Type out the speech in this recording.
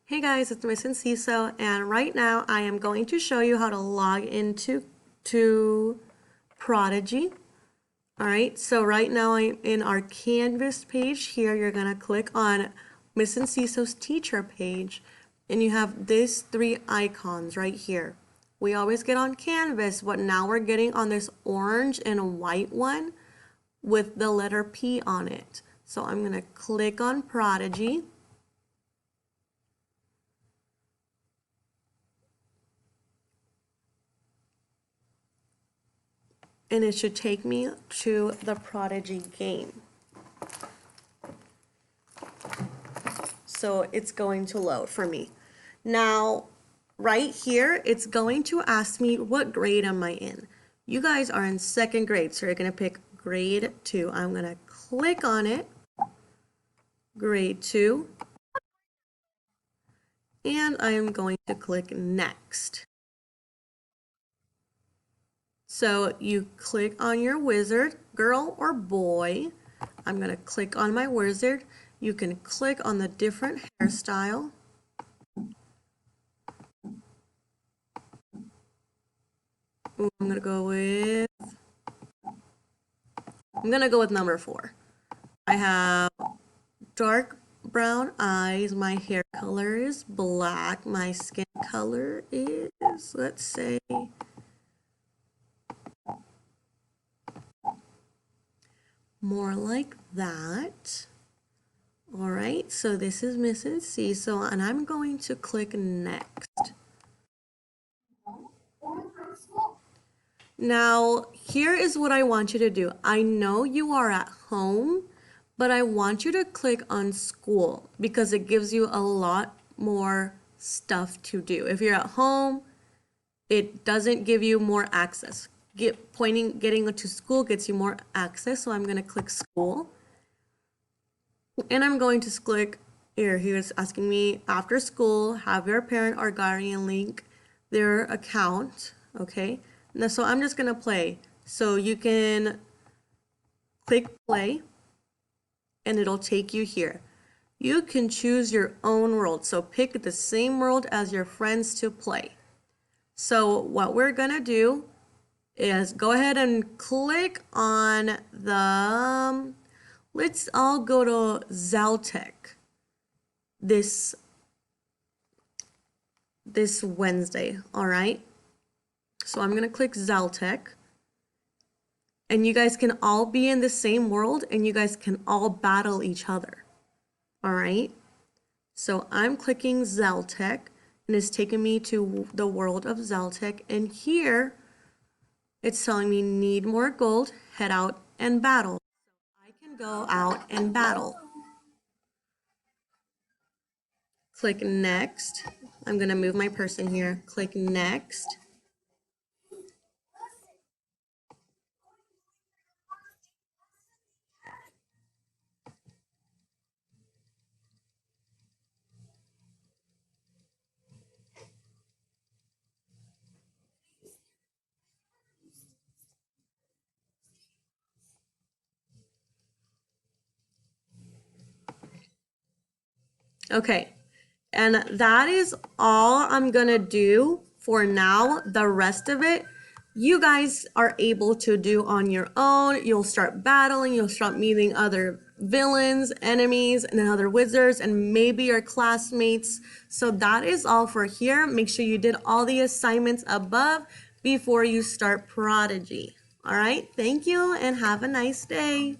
Hey guys, it's Miss Enciso, and right now I am going to show you how to log into Prodigy. All right, so right now I'm in our Canvas page here. You're gonna click on Miss Enciso's teacher page, and you have these three icons right here. We always get on Canvas, but now we're getting on this orange and white one with the letter P on it. So I'm gonna click on Prodigy. And it should take me to the Prodigy game. So it's going to load for me. Now, right here, it's going to ask me what grade am I in. You guys are in second grade, so you're gonna pick grade 2. I'm gonna click on it, grade 2, and I am going to click next. So you click on your wizard, girl or boy. I'm gonna click on my wizard. You can click on the different hairstyle. I'm gonna go with number 4. I have dark brown eyes. My hair color is black. My skin color is, let's say, more like that. All right, so this is Miss Enciso, and I'm going to click next. Now, here is what I want you to do. I know you are at home, but I want you to click on school because it gives you a lot more stuff to do. If you're at home, it doesn't give you more access. Getting to school gets you more access, so I'm going to click school. And I'm going to click here. He's asking me after school, have your parent or guardian link their account. Okay. Now, so I'm just going to play. So you can click play and it'll take you here. You can choose your own world. So pick the same world as your friends to play. So what we're going to do is go ahead and click on the let's all go to Zaltec this Wednesday, all right? So I'm gonna click Zaltec, and you guys can all be in the same world, and you guys can all battle each other, all right? So I'm clicking Zaltec, and it's taking me to the world of Zaltec, and here it's telling me need more gold, head out and battle. Go out and battle. Click next. I'm going to move my person here. Click next. Okay, and that is all I'm gonna do for now. The rest of it, you guys are able to do on your own. You'll start battling, you'll start meeting other villains, enemies, and other wizards, and maybe your classmates. So that is all for here. Make sure you did all the assignments above before you start Prodigy. All right, thank you and have a nice day.